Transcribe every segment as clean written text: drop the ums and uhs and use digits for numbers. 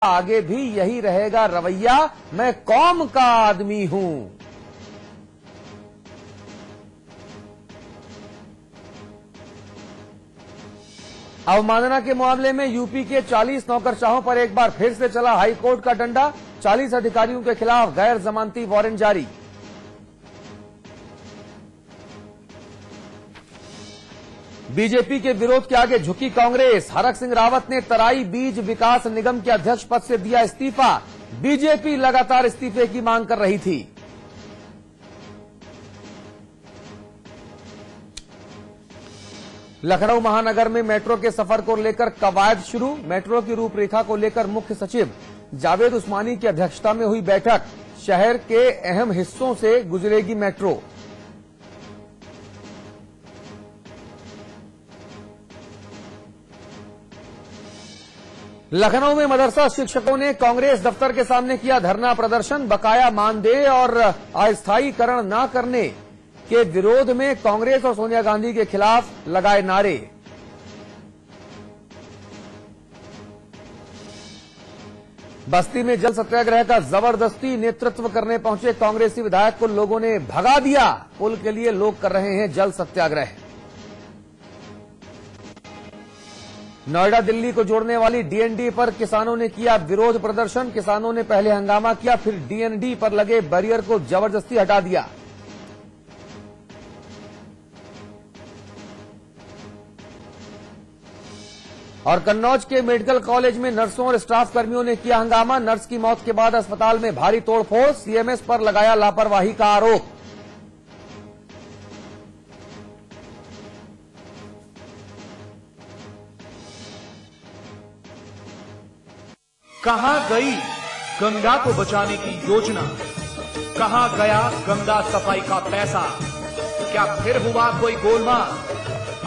आगे भी यही रहेगा रवैया, मैं कौम का आदमी हूं। अवमानना के मामले में यूपी के 40 नौकरशाहों पर एक बार फिर से चला हाईकोर्ट का डंडा। 40 अधिकारियों के खिलाफ गैर जमानती वारंट जारी। बीजेपी के विरोध के आगे झुकी कांग्रेस। हरक सिंह रावत ने तराई बीज विकास निगम के अध्यक्ष पद से दिया इस्तीफा। बीजेपी लगातार इस्तीफे की मांग कर रही थी। लखनऊ महानगर में मेट्रो के सफर को लेकर कवायद शुरू। मेट्रो की रूपरेखा को लेकर मुख्य सचिव जावेद उस्मानी की अध्यक्षता में हुई बैठक। शहर के अहम हिस्सों से गुजरेगी मेट्रो। लखनऊ में मदरसा शिक्षकों ने कांग्रेस दफ्तर के सामने किया धरना प्रदर्शन। बकाया मानदेय और अस्थायीकरण न करने के विरोध में कांग्रेस और सोनिया गांधी के खिलाफ लगाए नारे। बस्ती में जल सत्याग्रह का जबरदस्ती नेतृत्व करने पहुंचे कांग्रेसी विधायक को लोगों ने भगा दिया। पुल के लिए लोग कर रहे हैं जल सत्याग्रह। नोएडा दिल्ली को जोड़ने वाली डीएनडी पर किसानों ने किया विरोध प्रदर्शन। किसानों ने पहले हंगामा किया, फिर डीएनडी पर लगे बैरियर को जबरदस्ती हटा दिया। और कन्नौज के मेडिकल कॉलेज में नर्सों और स्टाफ कर्मियों ने किया हंगामा। नर्स की मौत के बाद अस्पताल में भारी तोड़फोड़। सीएमएस पर लगाया लापरवाही का आरोप। कहां गई गंगा को बचाने की योजना? कहां गया गंगा सफाई का पैसा? क्या फिर हुआ कोई गोलमाल?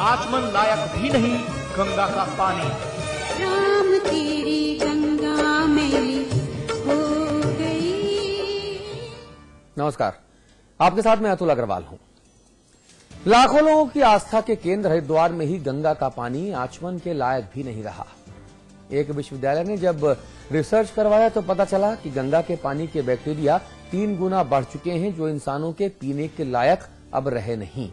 आचमन लायक भी नहीं गंगा का पानी। राम तेरी गंगा मैली हो गई। नमस्कार, आपके साथ मैं अतुल अग्रवाल हूं। लाखों लोगों की आस्था के केंद्र हरिद्वार में ही गंगा का पानी आचमन के लायक भी नहीं रहा। एक विश्वविद्यालय ने जब रिसर्च करवाया तो पता चला कि गंगा के पानी के बैक्टीरिया 3 गुना बढ़ चुके हैं, जो इंसानों के पीने के लायक अब रहे नहीं।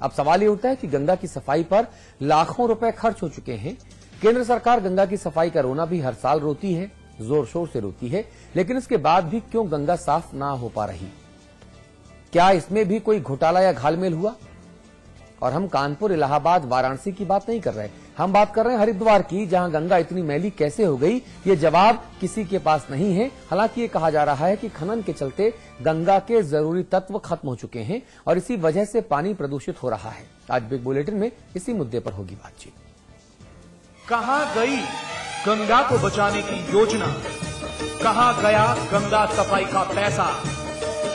अब सवाल ये उठता है कि गंगा की सफाई पर लाखों रुपए खर्च हो चुके हैं। केंद्र सरकार गंगा की सफाई का रोना भी हर साल रोती है, जोर शोर से रोती है, लेकिन इसके बाद भी क्यों गंगा साफ ना हो पा रही? क्या इसमें भी कोई घोटाला या घालमेल हुआ? और हम कानपुर, इलाहाबाद, वाराणसी की बात नहीं कर रहे, हम बात कर रहे हैं हरिद्वार की, जहां गंगा इतनी मैली कैसे हो गई, ये जवाब किसी के पास नहीं है। हालांकि ये कहा जा रहा है कि खनन के चलते गंगा के जरूरी तत्व खत्म हो चुके हैं और इसी वजह से पानी प्रदूषित हो रहा है। आज बिग बुलेटिन में इसी मुद्दे पर होगी बातचीत। कहां गई गंगा को बचाने की योजना? कहां गया गंगा सफाई का पैसा?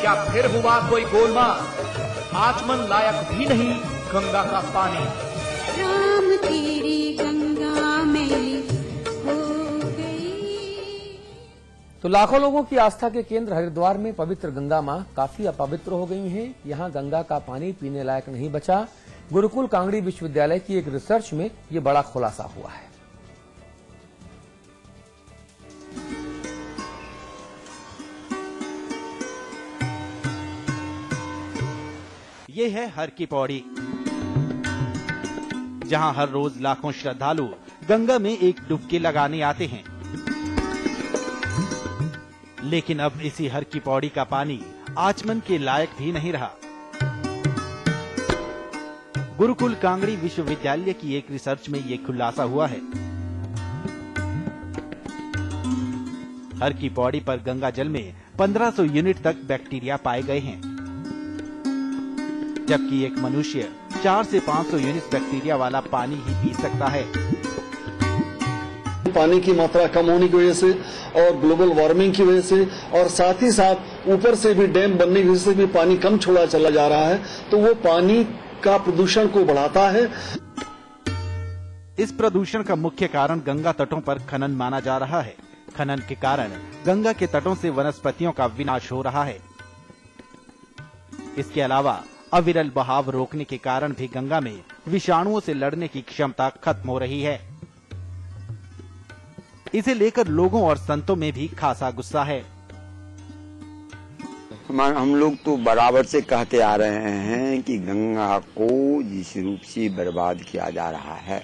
क्या फिर हुआ कोई गोलमाल? आचमन लायक भी नहीं गंगा का पानी। राम तेरी गंगा मैली हो गई। तो लाखों लोगों की आस्था के केंद्र हरिद्वार में पवित्र गंगा मां काफी अपवित्र हो गई हैं। यहां गंगा का पानी पीने लायक नहीं बचा। गुरुकुल कांगड़ी विश्वविद्यालय की एक रिसर्च में यह बड़ा खुलासा हुआ है। ये है हर की पौड़ी, जहां हर रोज लाखों श्रद्धालु गंगा में एक डुबकी लगाने आते हैं। लेकिन अब इसी हर की पौड़ी का पानी आचमन के लायक भी नहीं रहा। गुरुकुल कांगड़ी विश्वविद्यालय की एक रिसर्च में ये खुलासा हुआ है। हर की पौड़ी पर गंगा जल में 1500 यूनिट तक बैक्टीरिया पाए गए हैं, जबकि एक मनुष्य 4 से 500 यूनिट बैक्टीरिया वाला पानी ही पी सकता है। पानी की मात्रा कम होने की वजह से और ग्लोबल वार्मिंग की वजह से और साथ ही साथ ऊपर से भी डैम बनने की वजह से भी पानी कम छोड़ा चला जा रहा है, तो वो पानी का प्रदूषण को बढ़ाता है। इस प्रदूषण का मुख्य कारण गंगा तटों पर खनन माना जा रहा है। खनन के कारण गंगा के तटों से वनस्पतियों का विनाश हो रहा है। इसके अलावा अविरल बहाव रोकने के कारण भी गंगा में विषाणुओं से लड़ने की क्षमता खत्म हो रही है। इसे लेकर लोगों और संतों में भी खासा गुस्सा है। हम लोग तो बराबर से कहते आ रहे हैं कि गंगा को जिस रूप से बर्बाद किया जा रहा है,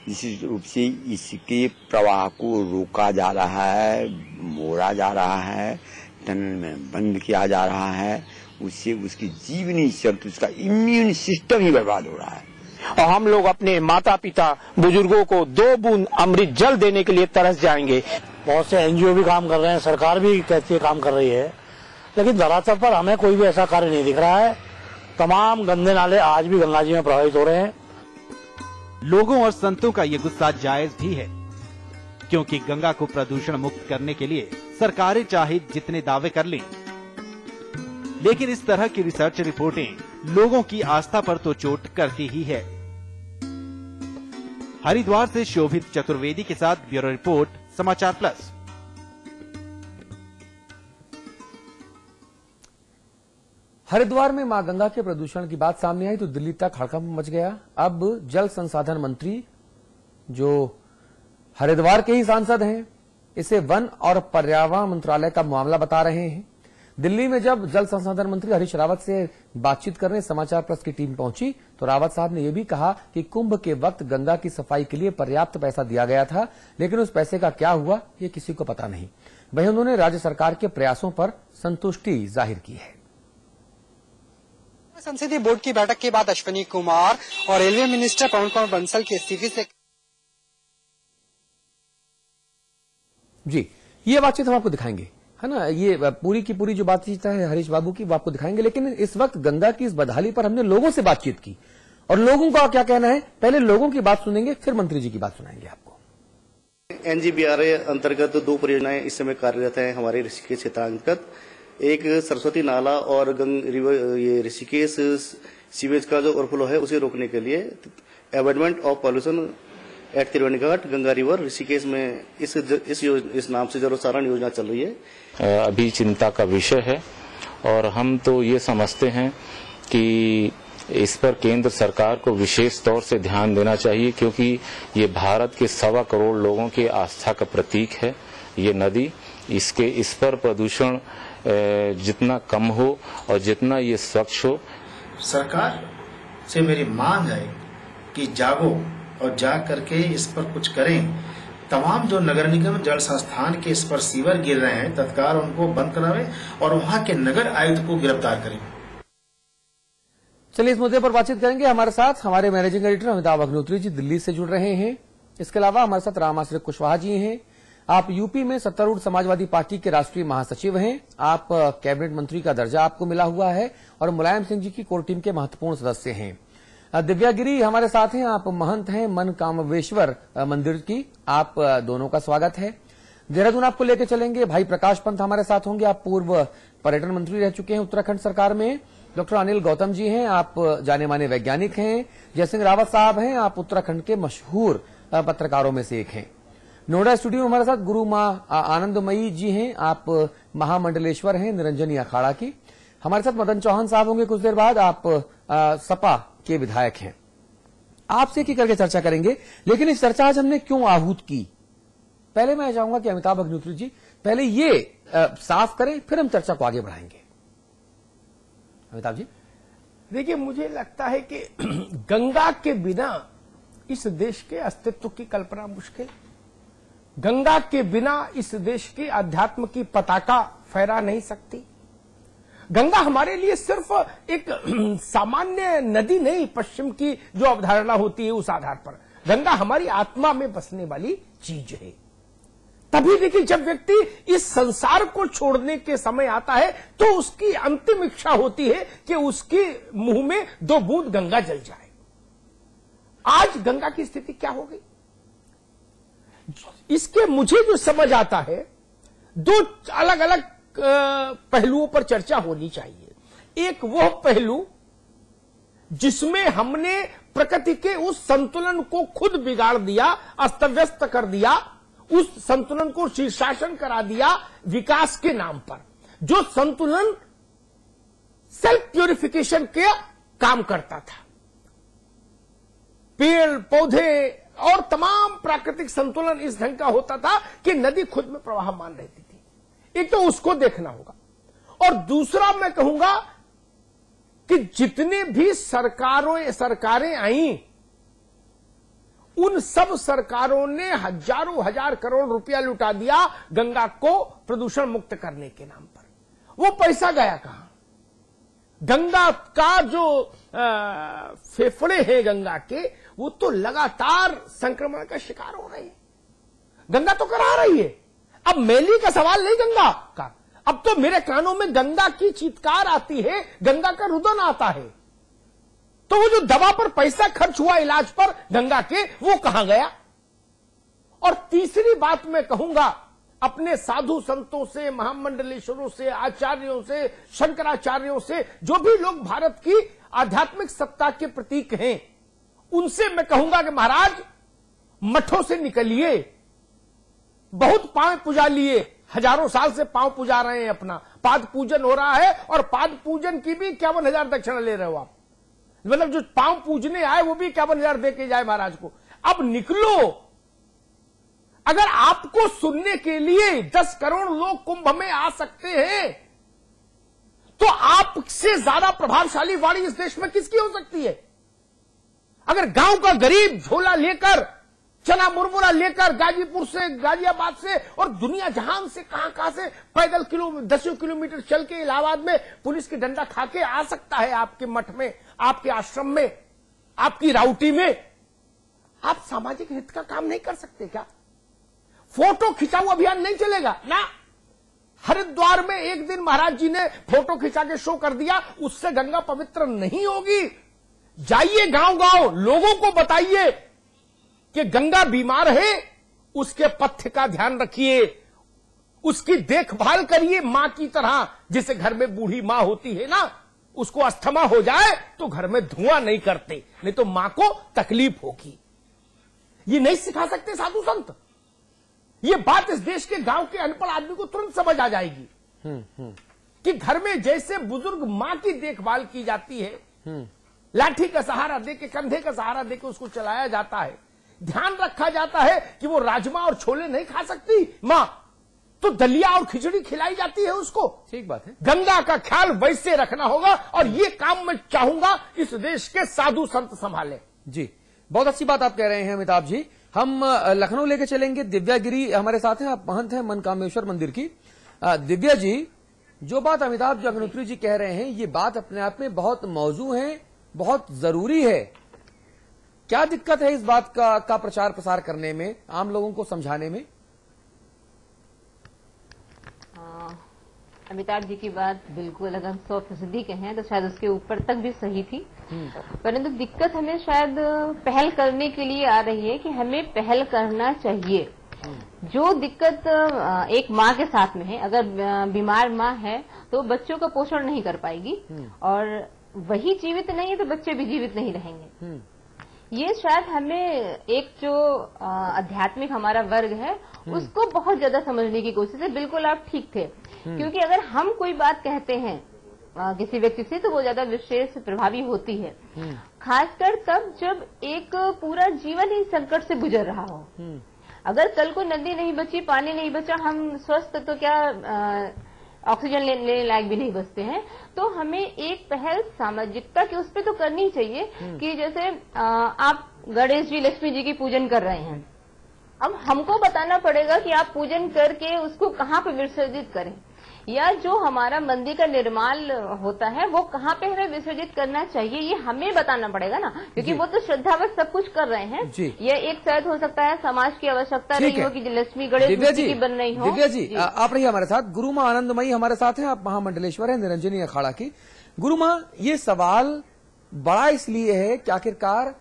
जिस रूप से इसके प्रवाह को रोका जा रहा है, मोड़ा जा रहा है, टनल में बंद किया जा रहा है, उससे उसकी जीवनी शक्ति, उसका इम्यून सिस्टम ही बर्बाद हो रहा है। और हम लोग अपने माता पिता बुजुर्गों को 2 बूंद अमृत जल देने के लिए तरस जाएंगे। बहुत से एनजीओ भी काम कर रहे हैं, सरकार भी कहती है काम कर रही है, लेकिन धरातल पर हमें कोई भी ऐसा कार्य नहीं दिख रहा है। तमाम गंदे नाले आज भी गंगा जी में प्रभावित हो रहे हैं। लोगों और संतों का ये गुस्सा जायज भी है, क्योंकि गंगा को प्रदूषण मुक्त करने के लिए सरकारें चाहे जितने दावे कर लें, लेकिन इस तरह की रिसर्च रिपोर्टें लोगों की आस्था पर तो चोट करती ही है। हरिद्वार से शोभित चतुर्वेदी के साथ ब्यूरो रिपोर्ट, समाचार प्लस। हरिद्वार में मां गंगा के प्रदूषण की बात सामने आई तो दिल्ली तक हड़कंप मच गया। अब जल संसाधन मंत्री, जो हरिद्वार के ही सांसद हैं, इसे वन और पर्यावरण मंत्रालय का मामला बता रहे हैं। दिल्ली में जब जल संसाधन मंत्री हरीश रावत से बातचीत करने समाचार प्लस की टीम पहुंची तो रावत साहब ने यह भी कहा कि कुंभ के वक्त गंगा की सफाई के लिए पर्याप्त पैसा दिया गया था, लेकिन उस पैसे का क्या हुआ ये किसी को पता नहीं। वहीं उन्होंने राज्य सरकार के प्रयासों पर संतुष्टि जाहिर की है। संसदीय बोर्ड की बैठक के बाद अश्विनी कुमार और रेलवे मिनिस्टर पवन कुमार बंसल के इस्तीफे से जी ये बातचीत हम आपको दिखाएंगे, है ना। ये पूरी की पूरी जो बातचीत है हरीश बाबू की वो आपको दिखाएंगे, लेकिन इस वक्त गंगा की इस बदहाली पर हमने लोगों से बातचीत की और लोगों का क्या कहना है, पहले लोगों की बात सुनेंगे फिर मंत्री जी की बात सुनाएंगे आपको। एनजीबीआरए अंतर्गत 2 परियोजनाएं इस समय कार्यरत हैं हमारे ऋषिकेश क्षेत्रांतर्गत। एक सरस्वती नाला और ये ऋषिकेश सीवेज का जो ओवरफ्लो है उसे रोकने के लिए avoidment of pollution at Triveni Ghat Ganga river Rishikesh में इस नाम से जलोसारण योजना चल रही है। अभी चिंता का विषय है और हम तो ये समझते हैं कि इस पर केंद्र सरकार को विशेष तौर से ध्यान देना चाहिए, क्योंकि ये भारत के 1.25 करोड़ लोगों की आस्था का प्रतीक है ये नदी। इस पर प्रदूषण जितना कम हो और जितना ये स्वच्छ हो। सरकार से मेरी मांग है कि जागो और जाग करके इस पर कुछ करें। तमाम जो नगर निगम जल संस्थान के इस पर सीवर गिर रहे हैं तत्काल उनको बंद करावे और वहां के नगर आयुक्त को गिरफ्तार करें। चलिए इस मुद्दे पर बातचीत करेंगे। हमारे साथ हमारे मैनेजिंग एडिटर अमिताभ अग्निहोत्री जी दिल्ली से जुड़ रहे हैं। इसके अलावा हमारे साथ रामाश्रय कुशवाहा जी हैं। आप यूपी में सत्तारूढ़ समाजवादी पार्टी के राष्ट्रीय महासचिव हैं। आप कैबिनेट मंत्री का दर्जा आपको मिला हुआ है और मुलायम सिंह जी की कोर टीम के महत्वपूर्ण सदस्य हैं। दिव्या गिरी हमारे साथ हैं, आप महंत हैं मन कामेश्वर मंदिर की। आप दोनों का स्वागत है। देहरादून आपको लेकर चलेंगे। भाई प्रकाश पंत हमारे साथ होंगे। आप पूर्व पर्यटन मंत्री रह चुके हैं उत्तराखंड सरकार में। डॉक्टर अनिल गौतम जी हैं, आप जाने माने वैज्ञानिक हैं। जयसिंह रावत साहब हैं, आप उत्तराखंड के मशहूर पत्रकारों में से एक हैं। नोएडा स्टूडियो में हमारे साथ गुरु माँ आनंदमयी जी हैं, आप महामंडलेश्वर हैं निरंजनी अखाड़ा की। हमारे साथ मदन चौहान साहब होंगे कुछ देर बाद, आप सपा के विधायक हैं। आपसे की करके चर्चा करेंगे, लेकिन इस चर्चा आज हमने क्यों आहूत की, पहले मैं चाहूंगा कि अमिताभ अग्निहोत्री जी पहले ये साफ करें, फिर हम चर्चा को आगे बढ़ाएंगे। अमिताभ जी देखिए, मुझे लगता है कि गंगा के बिना इस देश के अस्तित्व की कल्पना मुश्किल। गंगा के बिना इस देश की अध्यात्म की पताका फहरा नहीं सकती। गंगा हमारे लिए सिर्फ एक सामान्य नदी नहीं, पश्चिम की जो अवधारणा होती है उस आधार पर गंगा हमारी आत्मा में बसने वाली चीज है। तभी देखिए, जब व्यक्ति इस संसार को छोड़ने के समय आता है तो उसकी अंतिम इच्छा होती है कि उसके मुंह में 2 बूंद गंगा जल जाए। आज गंगा की स्थिति क्या हो गई, इसके मुझे जो समझ आता है, 2 अलग अलग पहलुओं पर चर्चा होनी चाहिए। एक वो पहलू जिसमें हमने प्रकृति के उस संतुलन को खुद बिगाड़ दिया, अस्त व्यस्त कर दिया, उस संतुलन को शीर्षासन करा दिया विकास के नाम पर, जो संतुलन सेल्फ प्यूरिफिकेशन के काम करता था। पेड़ पौधे और तमाम प्राकृतिक संतुलन इस ढंग का होता था कि नदी खुद में प्रवाहमान रहती थी। एक तो उसको देखना होगा, और दूसरा मैं कहूंगा कि जितने भी सरकारें आईं, उन सब सरकारों ने हजारों हजार करोड़ रुपया लुटा दिया गंगा को प्रदूषण मुक्त करने के नाम पर। वो पैसा गया कहां? गंगा का जो फेफड़े हैं गंगा के, वो तो लगातार संक्रमण का शिकार हो रहे हैं। गंगा तो करा रही है। अब मैली का सवाल नहीं गंगा का, अब तो मेरे कानों में गंगा की चीत्कार आती है, गंगा का रुदन आता है। तो वो जो दवा पर पैसा खर्च हुआ इलाज पर गंगा के, वो कहां गया? और तीसरी बात मैं कहूंगा, अपने साधु संतों से, महामंडलेश्वरों से, आचार्यों से, शंकराचार्यों से, जो भी लोग भारत की आध्यात्मिक सत्ता के प्रतीक हैं, उनसे मैं कहूंगा कि महाराज मठों से निकलिए। बहुत पांव पूजा लिए, हजारों साल से पांव पूजा रहे हैं, अपना पाद पूजन हो रहा है, और पाद पूजन की भी 51,000 दक्षिणा ले रहे हो आप। मतलब जो पांव पूजने आए वो भी 51,000 दे के जाए महाराज को। अब निकलो। अगर आपको सुनने के लिए 10 करोड़ लोग कुंभ में आ सकते हैं, तो आपसे ज्यादा प्रभावशाली वाणी इस देश में किसकी हो सकती है? अगर गांव का गरीब झोला लेकर, चना मुरमुरा लेकर गाजीपुर से, गाजियाबाद से और दुनिया जहां से कहां से पैदल 10 किलोमीटर चल के इलाहाबाद में पुलिस की डंडा खा के आ सकता है आपके मठ में, आपके आश्रम में, आपकी राउटी में, आप सामाजिक हित का काम नहीं कर सकते क्या? फोटो खिंचाऊ अभियान नहीं चलेगा ना। हरिद्वार में एक दिन महाराज जी ने फोटो खिंचा के शो कर दिया, उससे गंगा पवित्र नहीं होगी। जाइए गांव गांव, लोगों को बताइए कि गंगा बीमार है, उसके पथ्य का ध्यान रखिए, उसकी देखभाल करिए मां की तरह। जैसे घर में बूढ़ी मां होती है ना, उसको अस्थमा हो जाए तो घर में धुआं नहीं करते, नहीं तो मां को तकलीफ होगी। ये नहीं सिखा सकते साधु संत। ये बात इस देश के गांव के अनपढ़ आदमी को तुरंत समझ आ जाएगी कि घर में जैसे बुजुर्ग मां की देखभाल की जाती है, लाठी का सहारा देके, कंधे का सहारा देके उसको चलाया जाता है, ध्यान रखा जाता है कि वो राजमा और छोले नहीं खा सकती मां, तो दलिया और खिचड़ी खिलाई जाती है उसको। ठीक बात है। गंगा का ख्याल वैसे रखना होगा, और ये काम मैं चाहूंगा इस देश के साधु संत संभालें। जी, बहुत अच्छी बात आप कह रहे हैं अमिताभ जी। हम लखनऊ लेके चलेंगे। दिव्या गिरी हमारे साथ हैं, आप महंत हैं मनकामेश्वर मंदिर की। दिव्या जी, जो बात अमिताभ अग्निहोत्री जी कह रहे हैं, ये बात अपने आप में बहुत मौजू है, बहुत जरूरी है। क्या दिक्कत है इस बात का प्रचार प्रसार करने में, आम लोगों को समझाने में? अमिताभ जी की बात बिल्कुल अगर 100% कहें तो शायद उसके ऊपर तक भी सही थी, परंतु दिक्कत हमें शायद पहल करने के लिए आ रही है कि हमें पहल करना चाहिए। जो दिक्कत एक माँ के साथ में है, अगर बीमार माँ है तो बच्चों का पोषण नहीं कर पाएगी, और वही जीवित नहीं है तो बच्चे भी जीवित नहीं रहेंगे। ये शायद हमें एक जो आध्यात्मिक हमारा वर्ग है उसको बहुत ज्यादा समझने की कोशिश है। बिल्कुल आप ठीक थे, क्योंकि अगर हम कोई बात कहते हैं किसी व्यक्ति से तो वो ज्यादा विशेष प्रभावी होती है, खासकर तब जब एक पूरा जीवन ही संकट से गुजर रहा हो। अगर कल को नदी नहीं बची, पानी नहीं बचा, हम स्वस्थ तो क्या ऑक्सीजन लेने लायक भी नहीं बचते हैं, तो हमें एक पहल सामाजिकता की उस पर तो करनी चाहिए कि जैसे आप गणेश जी, लक्ष्मी जी की पूजन कर रहे हैं, अब हमको बताना पड़ेगा कि आप पूजन करके उसको कहाँ पे विसर्जित करें, या जो हमारा मंदिर का निर्माण होता है वो कहाँ पे हमें विसर्जित करना चाहिए, ये हमें बताना पड़ेगा ना, क्योंकि वो तो श्रद्धावश सब कुछ कर रहे हैं। ये एक शायद हो सकता है समाज की आवश्यकता रही हो कि लक्ष्मी गणेश मूर्ति की बन रही हो। दिव्या जी, आप रहिए हमारे साथ। गुरु माँ आनंदमयी हमारे साथ हैं, आप महामंडलेश्वर हैं निरंजनी अखाड़ा की। गुरु माँ, ये सवाल बड़ा इसलिए है कि आखिरकार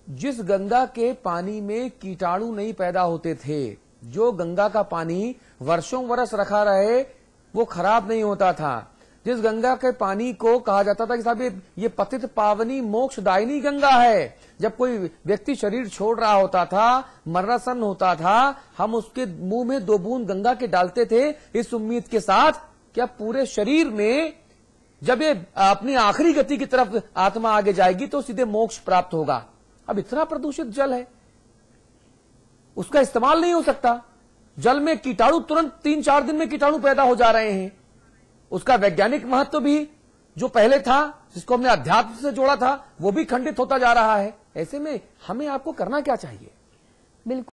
जिस गंगा के पानी में कीटाणु नहीं पैदा होते थे, जो गंगा का पानी वर्षों वर्ष रखा रहे वो खराब नहीं होता था, जिस गंगा के पानी को कहा जाता था कि साहब ये पतित पावनी मोक्षदायिनी गंगा है, जब कोई व्यक्ति शरीर छोड़ रहा होता था, मरणासन होता था, हम उसके मुंह में 2 बूंद गंगा के डालते थे इस उम्मीद के साथ कि अब पूरे शरीर में जब ये अपनी आखिरी गति की तरफ आत्मा आगे जाएगी तो सीधे मोक्ष प्राप्त होगा। अब इतना प्रदूषित जल है, उसका इस्तेमाल नहीं हो सकता। जल में कीटाणु तुरंत 3-4 दिन में कीटाणु पैदा हो जा रहे हैं। उसका वैज्ञानिक महत्व भी जो पहले था, जिसको हमने अध्यात्म से जोड़ा था, वो भी खंडित होता जा रहा है। ऐसे में हमें आपको करना क्या चाहिए? बिल्कुल।